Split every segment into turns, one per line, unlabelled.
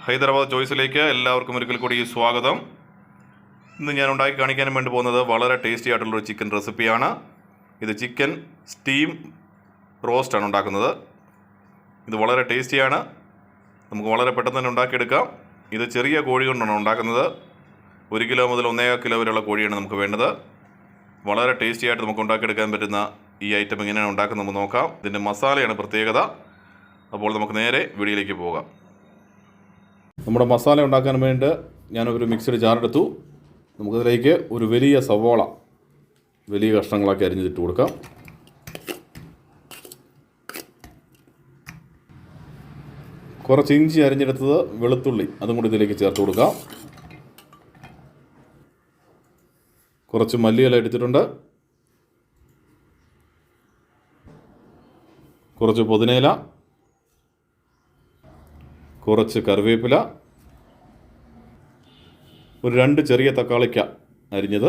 ഹൈദരാബാദ് ചോയ്സിലേക്ക് എല്ലാവർക്കും ഒരിക്കൽ കൂടി സ്വാഗതം. ഇന്ന് ഞാൻ ഉണ്ടാക്കി കാണിക്കാൻ വേണ്ടി പോകുന്നത് വളരെ ടേസ്റ്റി ആയിട്ടുള്ളൊരു ചിക്കൻ റെസിപ്പിയാണ്. ഇത് ചിക്കൻ സ്റ്റീം റോസ്റ്റാണ് ഉണ്ടാക്കുന്നത്. ഇത് വളരെ ടേസ്റ്റിയാണ്, നമുക്ക് വളരെ പെട്ടെന്ന് തന്നെ ഉണ്ടാക്കിയെടുക്കാം. ഇത് ചെറിയ കോഴി കൊണ്ടാണ് ഉണ്ടാക്കുന്നത്. 1 കിലോ മുതൽ 1.5 കിലോ വരെയുള്ള കോഴിയാണ് നമുക്ക് വേണ്ടത്. വളരെ ടേസ്റ്റി ആയിട്ട് നമുക്ക് ഉണ്ടാക്കിയെടുക്കാൻ പറ്റുന്ന ഈ ഐറ്റം എങ്ങനെയാണ് ഉണ്ടാക്കുന്നത് നമുക്ക് നോക്കാം. ഇതിൻ്റെ മസാലയാണ് പ്രത്യേകത. അപ്പോൾ നമുക്ക് നേരെ വീഡിയോയിലേക്ക് പോകാം. നമ്മുടെ മസാല ഉണ്ടാക്കാൻ വേണ്ടി ഞാനൊരു മിക്സിയുടെ ജാറെടുത്തു. നമുക്കതിലേക്ക് ഒരു വലിയ സവാള വലിയ കഷ്ണങ്ങളാക്കി അരിഞ്ഞിട്ട് കൊടുക്കാം. കുറച്ച് ഇഞ്ചി അരിഞ്ഞെടുത്തത്, വെളുത്തുള്ളി അതും കൂടി ഇതിലേക്ക് ചേർത്ത് കൊടുക്കാം. കുറച്ച് മല്ലിയില എടുത്തിട്ടുണ്ട്, കുറച്ച് പുതിനയില, കുറച്ച് കറിവേപ്പില, ഒരു 2 ചെറിയ തക്കാളിക്ക അരിഞ്ഞത്,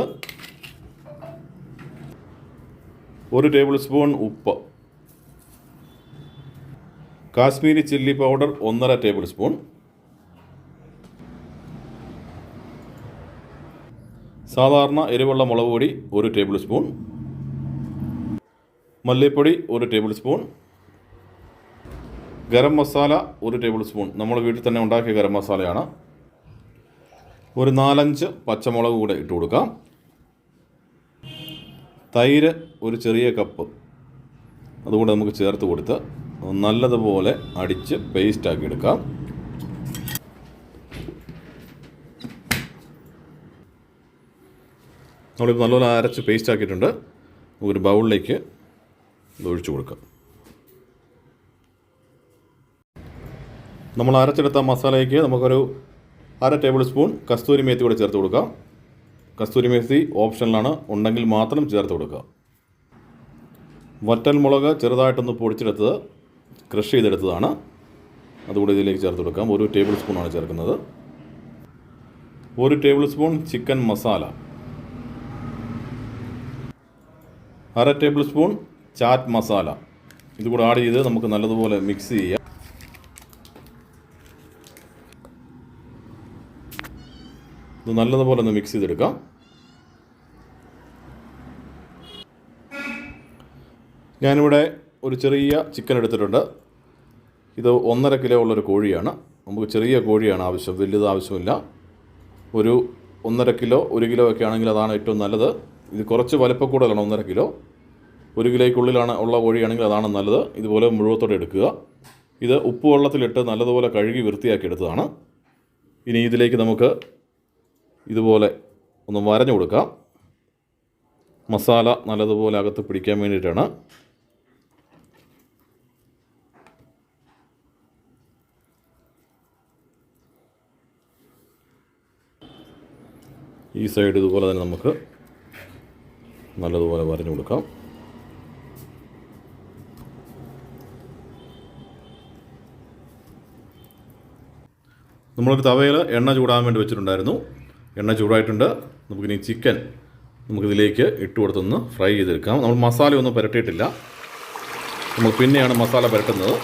1 ടേബിൾ സ്പൂൺ ഉപ്പ്, Kashmiri chilli powder 1.5 table spoon, സാധാരണ എരിവുള്ള മുളക് പൊടി 1 ടേബിൾ സ്പൂൺ, മല്ലിപ്പൊടി 1 table spoon, garam masala 1 table spoon, നമ്മൾ വീട്ടിൽ തന്നെ ഉണ്ടാക്കിയ ഗരം മസാലയാണ്. ഒരു 4-5 പച്ചമുളക് കൂടെ ഇട്ട് കൊടുക്കാം. തൈര് ഒരു ചെറിയ കപ്പ് അതുകൂടെ നമുക്ക് ചേർത്ത് കൊടുത്ത് നല്ലതുപോലെ അടിച്ച് പേസ്റ്റാക്കി എടുക്കാം. നമ്മളിപ്പോൾ നല്ലപോലെ അരച്ച് പേസ്റ്റ് ആക്കിയിട്ടുണ്ട്. ഒരു ബൗളിലേക്ക് ഇത് ഒഴിച്ചു കൊടുക്കാം. നമ്മൾ അരച്ചെടുത്ത മസാലയ്ക്ക് നമുക്കൊരു 1/2 ടേബിൾ സ്പൂൺ കസ്തൂരി മേത്തി കൂടെ ചേർത്ത് കൊടുക്കാം. കസ്തൂരി മേത്തി ഓപ്ഷനിലാണ്, ഉണ്ടെങ്കിൽ മാത്രം ചേർത്ത് കൊടുക്കുക. വറ്റൽ മുളക് ചെറുതായിട്ടൊന്ന് പൊടിച്ചെടുത്തത്, ക്രഷ് ചെയ്തെടുത്തതാണ്, അതുകൂടി ഇതിലേക്ക് ചേർത്ത് കൊടുക്കാം. 1 ടേബിൾ സ്പൂണാണ് ചേർക്കുന്നത്. 1 table spoon chicken masala, 1/2 table spoon chat masala ഇതുകൂടെ ആഡ് ചെയ്ത് നമുക്ക് നല്ലതുപോലെ മിക്സ് ചെയ്യാം. ഇത് നല്ലതുപോലെ ഒന്ന് മിക്സ് ചെയ്തെടുക്കാം. ഞാനിവിടെ ഒരു ചെറിയ ചിക്കൻ എടുത്തിട്ടുണ്ട്. ഇത് 1.5 കിലോ ഉള്ളൊരു കോഴിയാണ്. നമുക്ക് ചെറിയ കോഴിയാണ് ആവശ്യം, വലിയത് ആവശ്യമില്ല. ഒരു 1.5 കിലോ 1 കിലോ ഒക്കെ ആണെങ്കിൽ അതാണ് ഏറ്റവും നല്ലത്. ഇത് കുറച്ച് വലിപ്പക്കൂടുതലാണ്, 1.5 കിലോ. 1 കിലോയ്ക്കുള്ളിലാണ് ഉള്ള കോഴിയാണെങ്കിൽ അതാണ് നല്ലത്. ഇതുപോലെ മുഴുവത്തോടെ എടുക്കുക. ഇത് ഉപ്പ് വെള്ളത്തിലിട്ട് നല്ലതുപോലെ കഴുകി വൃത്തിയാക്കി എടുത്തതാണ്. ഇനി ഇതിലേക്ക് നമുക്ക് ഇതുപോലെ ഒന്ന് വരഞ്ഞു കൊടുക്കാം. മസാല നല്ലതുപോലെ അകത്ത് പിടിക്കാൻ വേണ്ടിയിട്ടാണ്. ഈ സൈഡ് ഇതുപോലെ തന്നെ നമുക്ക് നല്ലതുപോലെ വരഞ്ഞു കൊടുക്കാം. നമ്മളൊരു തവയിൽ എണ്ണ ചൂടാൻ വേണ്ടി വെച്ചിട്ടുണ്ടായിരുന്നു. എണ്ണ ചൂടായിട്ടുണ്ട്. നമുക്കിനി ചിക്കൻ നമുക്കിതിലേക്ക് ഇട്ട് കൊടുത്തൊന്ന് ഫ്രൈ ചെയ്തെടുക്കാം. നമ്മൾ മസാലയൊന്നും പുരട്ടിയിട്ടില്ല, നമ്മൾ പിന്നെയാണ് മസാല പുരട്ടുന്നത്.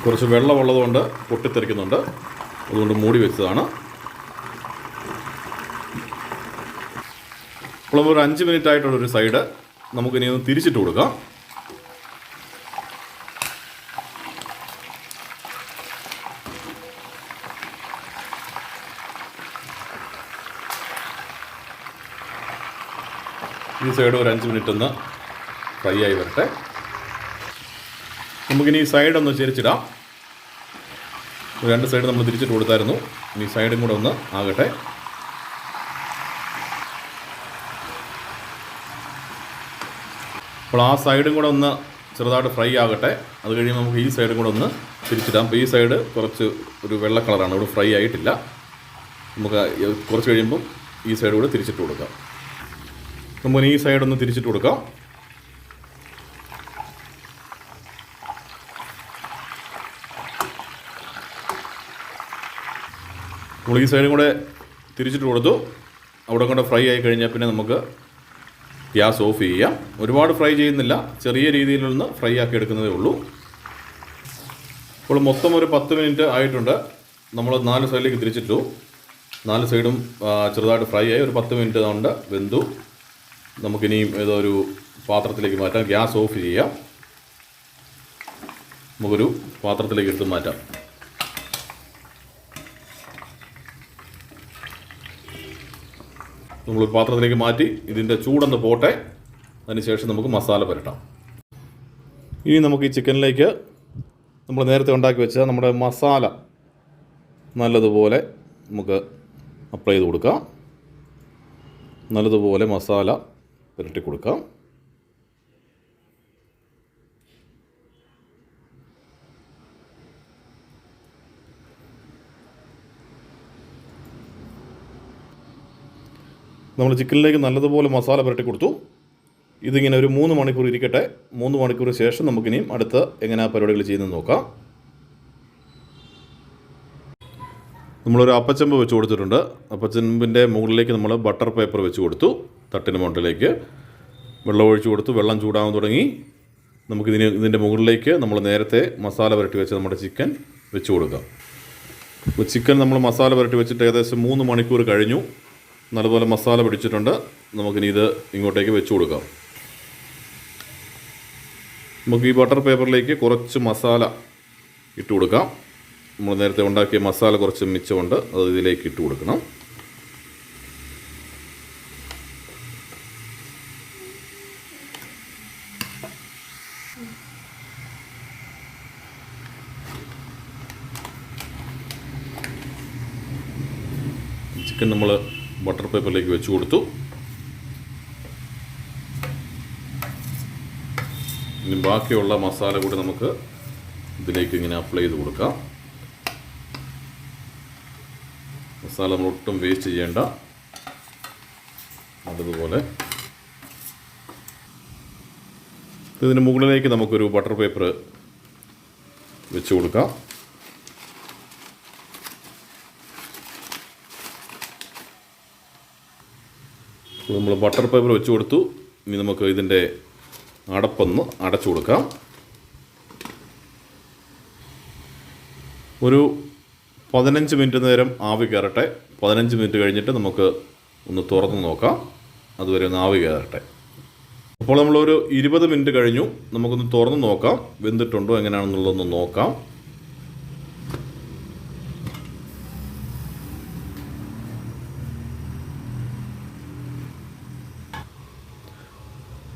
കുറച്ച് വെള്ളമുള്ളതുകൊണ്ട് പൊട്ടിത്തെറിക്കുന്നുണ്ട്, അതുകൊണ്ട് മൂടി വെച്ചതാണ്. ഇപ്പോൾ ഒരു 5 മിനിറ്റ് ആയിട്ടുള്ളൊരു സൈഡ് നമുക്കിനി ഒന്ന് തിരിച്ചിട്ട് കൊടുക്കാം. ഈ സൈഡ് ഒരു 5 മിനിറ്റ് ഒന്ന് ഫ്രൈ ആയി വരട്ടെ. നമുക്കിനി ഈ സൈഡൊന്ന് ചെരിച്ചിടാം. 2 സൈഡ് നമ്മൾ തിരിച്ചിട്ട് കൊടുത്തായിരുന്നു. ഇനി സൈഡും കൂടെ ഒന്ന് ആകട്ടെ. അപ്പോൾ ആ സൈഡും കൂടെ ഒന്ന് ചെറുതായിട്ട് ഫ്രൈ ആകട്ടെ. അത് കഴിയുമ്പോൾ നമുക്ക് ഈ സൈഡും കൂടെ ഒന്ന് തിരിച്ചിടാം. അപ്പോൾ ഈ സൈഡ് കുറച്ച് ഒരു വെള്ള കളറാണ്, ഇവിടെ ഫ്രൈ ആയിട്ടില്ല. നമുക്ക് കുറച്ച് കഴിയുമ്പം ഈ സൈഡ് കൂടെ തിരിച്ചിട്ട് കൊടുക്കാം. നമുക്ക് ഈ സൈഡൊന്ന് തിരിച്ചിട്ട് കൊടുക്കാം. നമ്മൾ ഈ സൈഡും കൂടെ തിരിച്ചിട്ട് കൊടുത്തു. അവിടെ കൊണ്ട് ഫ്രൈ ആയി കഴിഞ്ഞാൽ പിന്നെ നമുക്ക് ഗ്യാസ് ഓഫ് ചെയ്യുക. ഒരുപാട് ഫ്രൈ ചെയ്യുന്നില്ല, ചെറിയ രീതിയിലൊന്ന് ഫ്രൈ ആക്കി എടുക്കുന്നതേ ഉള്ളൂ. ഇപ്പോൾ മൊത്തം ഒരു 10 മിനിറ്റ് ആയിട്ടുണ്ട്. നമ്മൾ 4 സൈഡിലേക്ക് തിരിച്ചിട്ടു. 4 സൈഡും ചെറുതായിട്ട് ഫ്രൈ ആയി. ഒരു 10 മിനിറ്റ് കൊണ്ട് വെന്തു. നമുക്കിനിയും ഏതോ ഒരു പാത്രത്തിലേക്ക് മാറ്റാം. ഗ്യാസ് ഓഫ് ചെയ്യാം. നമുക്കൊരു പാത്രത്തിലേക്ക് എടുത്ത് മാറ്റാം. നമ്മളൊരു പാത്രത്തിലേക്ക് മാറ്റി ഇതിൻ്റെ ചൂടൊന്ന് പോട്ടെ. അതിനുശേഷം നമുക്ക് മസാല പുരട്ടാം. ഇനി നമുക്ക് ഈ ചിക്കനിലേക്ക് നമ്മൾ നേരത്തെ ഉണ്ടാക്കി വെച്ച നമ്മുടെ മസാല നല്ലതുപോലെ നമുക്ക് അപ്ലൈ ചെയ്ത് കൊടുക്കാം. നല്ലതുപോലെ മസാല പുരട്ടി കൊടുക്കാം. നമ്മൾ ചിക്കനിലേക്ക് നല്ലതുപോലെ മസാല പുരട്ടി കൊടുത്തു. ഇതിങ്ങനെ ഒരു 3 മണിക്കൂർ ഇരിക്കട്ടെ. 3 മണിക്കൂർ ശേഷം നമുക്കിനിയും അടുത്ത എങ്ങനെയാണ് പരിപാടികൾ ചെയ്യുന്നത് നോക്കാം. നമ്മളൊരു അപ്പച്ചമ്പ് വെച്ച് കൊടുത്തിട്ടുണ്ട്. അപ്പച്ചമ്പിൻ്റെ മുകളിലേക്ക് നമ്മൾ ബട്ടർ പേപ്പർ വെച്ച് കൊടുത്തു. തട്ടിന് മുകളിലേക്ക് വെള്ളം ഒഴിച്ച് കൊടുത്തു. വെള്ളം ചൂടാകാൻ തുടങ്ങി. ഇതിൻ്റെ മുകളിലേക്ക് നമ്മൾ നേരത്തെ മസാല പുരട്ടി വെച്ച് നമ്മുടെ ചിക്കൻ വെച്ച് കൊടുക്കാം. അപ്പോൾ ചിക്കൻ നമ്മൾ മസാല പുരട്ടി വെച്ചിട്ട് ഏകദേശം 3 മണിക്കൂർ കഴിഞ്ഞു. നല്ലപോലെ മസാല പിടിച്ചിട്ടുണ്ട്. നമുക്കിനി ഇത് ഇങ്ങോട്ടേക്ക് വെച്ച് കൊടുക്കാം. നമുക്ക് ഈ ബട്ടർ പേപ്പറിലേക്ക് കുറച്ച് മസാല ഇട്ട് കൊടുക്കാം. നമ്മൾ നേരത്തെ ഉണ്ടാക്കിയ മസാല കുറച്ച് മിച്ചമുണ്ട്, അത് ഇതിലേക്ക് ഇട്ട് കൊടുക്കണം. ചിക്കൻ നമ്മൾ ബട്ടർ പേപ്പറിലേക്ക് വെച്ച് കൊടുത്തു. ഇനി ബാക്കിയുള്ള മസാല കൂടി നമുക്ക് ഇതിലേക്ക് ഇങ്ങനെ അപ്ലൈ ചെയ്ത് കൊടുക്കാം. മസാല നമ്മൾ ഒട്ടും വേസ്റ്റ് ചെയ്യേണ്ട. അതുപോലെ ഇതിന് മുകളിലേക്ക് നമുക്കൊരു ബട്ടർ പേപ്പർ വെച്ച് കൊടുക്കാം. നമ്മൾ ബട്ടർ പേപ്പർ വെച്ച് കൊടുത്തു. ഇനി നമുക്ക് ഇതിൻ്റെ അടപ്പൊന്ന് അടച്ചു കൊടുക്കാം. ഒരു 15 മിനിറ്റ് നേരം ആവി കയറട്ടെ. 15 മിനിറ്റ് കഴിഞ്ഞിട്ട് നമുക്ക് ഒന്ന് തുറന്ന് നോക്കാം. അതുവരെ ഒന്ന് ആവി കയറട്ടെ. അപ്പോൾ നമ്മളൊരു 20 മിനിറ്റ് കഴിഞ്ഞു. നമുക്കൊന്ന് തുറന്ന് നോക്കാം വെന്തിട്ടുണ്ടോ എങ്ങനെയാണെന്നുള്ളതൊന്ന് നോക്കാം.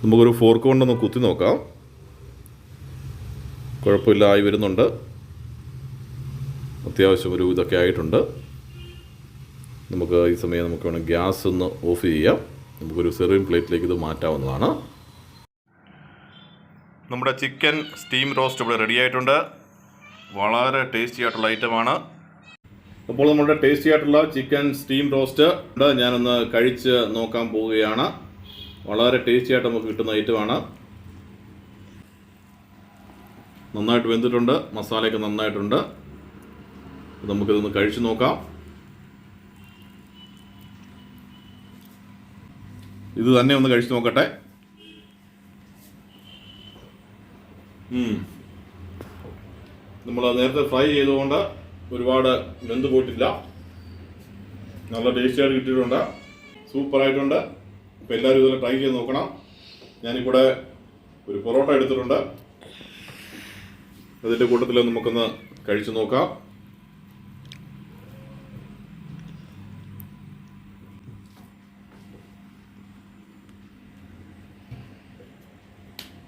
നമുക്കൊരു ഫോർക്ക് കൊണ്ടൊന്ന് കുത്തി നോക്കാം. കുഴപ്പമില്ല, ആയി വരുന്നുണ്ട്. അത്യാവശ്യം ഒരു ഇതൊക്കെ ആയിട്ടുണ്ട്. നമുക്ക് ഈ സമയം നമുക്ക് വേണം ഗ്യാസ് ഒന്ന് ഓഫ് ചെയ്യാം. നമുക്കൊരു സെർവിങ് പ്ലേറ്റിലേക്ക് ഇത് മാറ്റാവുന്നതാണ്. നമ്മുടെ ചിക്കൻ സ്റ്റീം റോസ്റ്റ് ഇവിടെ റെഡി ആയിട്ടുണ്ട്. വളരെ ടേസ്റ്റി ആയിട്ടുള്ള ഐറ്റമാണ്. അപ്പോൾ നമ്മുടെ ടേസ്റ്റി ആയിട്ടുള്ള ചിക്കൻ സ്റ്റീം റോസ്റ്റ് ഞാനൊന്ന് കഴിച്ച് നോക്കാൻ പോവുകയാണ്. വളരെ ടേസ്റ്റി ആയിട്ട് നമുക്ക് കിട്ടുന്ന ഐറ്റമാണ്. നന്നായിട്ട് വെന്തിട്ടുണ്ട്. മസാലയൊക്കെ നന്നായിട്ടുണ്ട്. നമുക്കിതൊന്ന് കഴിച്ച് നോക്കാം. ഇത് തന്നെ ഒന്ന് കഴിച്ച് നോക്കട്ടെ. നമ്മൾ നേരത്തെ ഫ്രൈ ചെയ്തുകൊണ്ട് ഒരുപാട് വെന്ത് പോയിട്ടില്ല. നല്ല ടേസ്റ്റി ആയിട്ട് കിട്ടിയിട്ടുണ്ട്. സൂപ്പറായിട്ടുണ്ട്. അപ്പോൾ എല്ലാവരും ഇതുപോലെ ട്രൈ ചെയ്ത് നോക്കണം. ഞാനിവിടെ ഒരു പൊറോട്ട എടുത്തിട്ടുണ്ട്. അതിൻ്റെ കൂട്ടത്തിൽ നമുക്കൊന്ന് കഴിച്ചു നോക്കാം.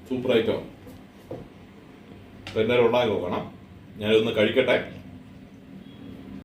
Super item. എല്ലാവരും ഉണ്ടാക്കി നോക്കണം. ഞാനിതൊന്ന് കഴിക്കട്ടെ.